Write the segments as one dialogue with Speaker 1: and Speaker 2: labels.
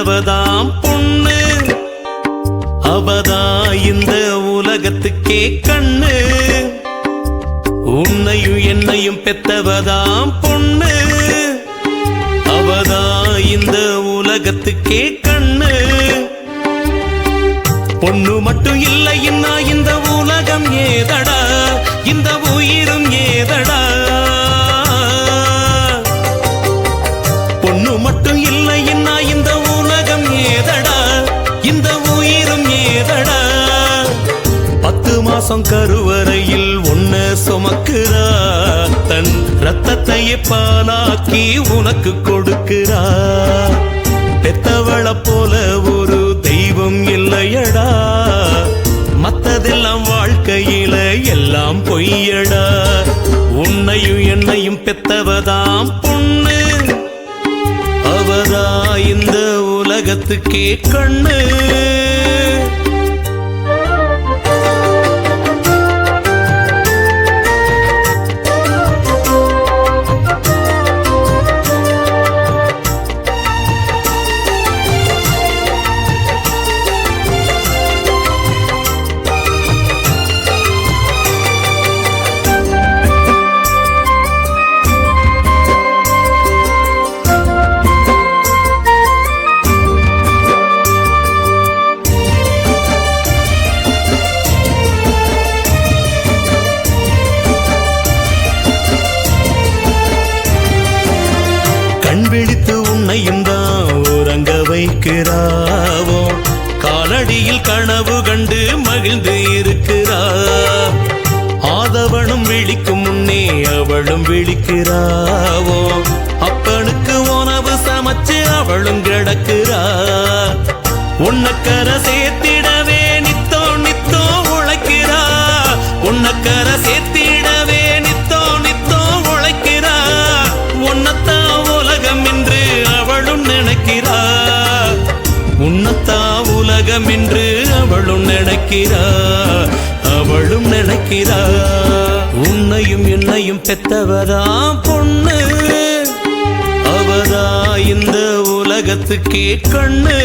Speaker 1: பெத்தவதாம் பொண்ணு. அவதா இந்த உலகத்துக்கே கண்ணு. உன்னையும் என்னையும் பெத்தவதாம் பொண்ணு. அவதா இந்த உலகத்துக்கே கண்ணு. பொண்ணு மட்டும் இல்லைன்னா இந்த உலகம் ஏதடா, இந்த உயிரும் ஏதடா. பொண்ணு மட்டும் இல்லைன்னா இந்த உலகம் ஏதடா, இந்த உயிரும் ஏதடா. 10 மாசம் கருவறையில் ஒன்ன சுமக்கிறா, தன் ரத்தத்தையே பாலாக்கி உனக்கு கொடுக்கிறா. பெத்தவள போல ஒரு தெய்வம் இல்லையடா, மத்ததெல்லாம் வாழ்க்கையில எல்லாம் பொய்யடா. உன்னையும் என்னையும் பெத்தவதாம் பொண்ணு. அவதா இந்த உலகத்துக்கே கண்ணு. விழித்து உன்னையும் தான் உறங்க வைக்கிறாவோ, காலடியில் கனவு கண்டு மகிழ்ந்து இருக்கிறா. ஆதவனும் விழிக்கும் முன்னே அவளும் விழிக்கிறாவோ, அப்பனுக்கு உணவு சமைச்சு அவளும் கிடக்கிறா. உன்னக்கர சேர்த்திடவே நித்தோ நித்தோ உழைக்கிறா. உன்னக்கர சேர்த்திடவே நித்தோ நித்தோ உழைக்கிறா. உன்னத்தா உலகம் என்று அவளும் நினைக்கிறா. உன்னத்தா உலகம் என்று அவளும் நினைக்கிறா. அவளும் நினைக்கிறா. உன்னையும் என்னையும் பெத்தவதா பொண்ணு. அவதா இந்த உலகத்துக்கே கண்ணு.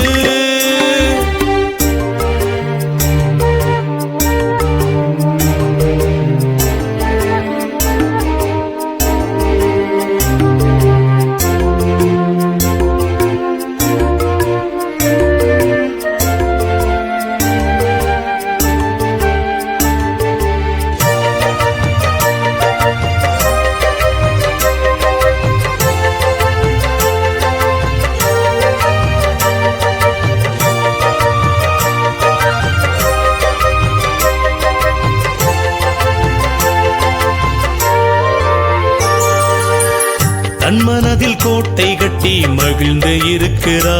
Speaker 1: தன் மனதில் கோட்டை கட்டி மகிழ்ந்து இருக்கிறா.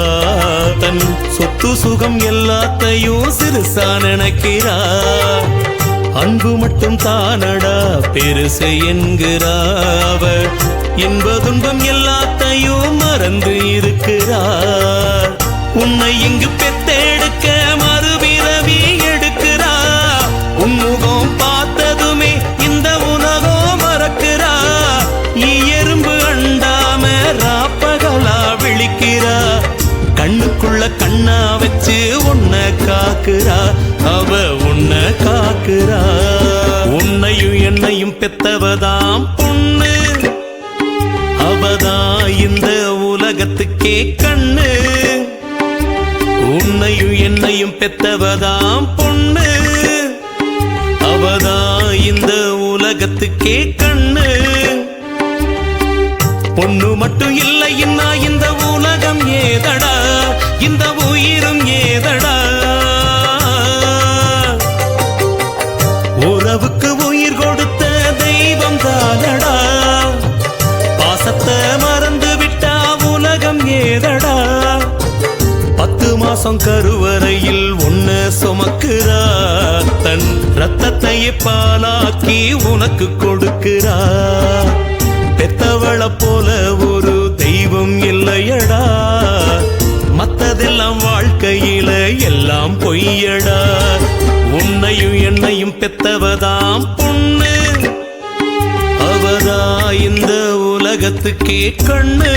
Speaker 1: தன் சொத்து சுகம் எல்லாத்தையும் சிறுசா நினைக்கிறா. அன்பு மட்டும் தானடா பெருசு என்கிறாவ. இன்ப துன்பம் எல்லாத்தையும் மறந்து இருக்கிறா. உன்னை இங்கு பெத்தெடுக்க மறுபிறவி எடுக்கிறா. உன்முகம் பார்த்ததுமே இந்த உலகம் மறக்கிறா. எறும்பு அண்டாம ராப்பகலா விழிக்கிறா. கண்ணுக்குள்ள கண்ணா வச்சு உன்ன காக்குறா. அவ உன்ன காக்குறா. உன்னையும் என்னையும் பெத்தவதாம் பொண்ணு. அவதா இந்த உலகத்துக்கே கண்ணு. உன்னையும் என்னையும் பெத்தவதாம் பொண்ணு. அவதா இந்த உலகத்துக்கே கண்ணு. பொண்ணு மட்டும் இல்லைன்னா இந்த உலகம் ஏதடா, இந்த உயிரும் ஏதடா. உறவுக்கு உயிர் கொடுத்த தெய்வம் தானடா. பாசத்தை மறந்து விட்டா உலகம் ஏதடா. 10 மாசம் கருவறையில் ஒன்ன சுமக்கிறா. தன் ரத்தத்தையே பாலாக்கி உனக்கு கொடுக்கிறா. பெத்தவள போல ஒரு தெய்வம் இல்லையடா, மத்ததெல்லாம் வாழ்க்கையில எல்லாம் பொய்யடா. உன்னையும் என்னையும் பெத்தவதாம் பொண்ணு. அவதா இந்த உலகத்துக்கே கண்ணு.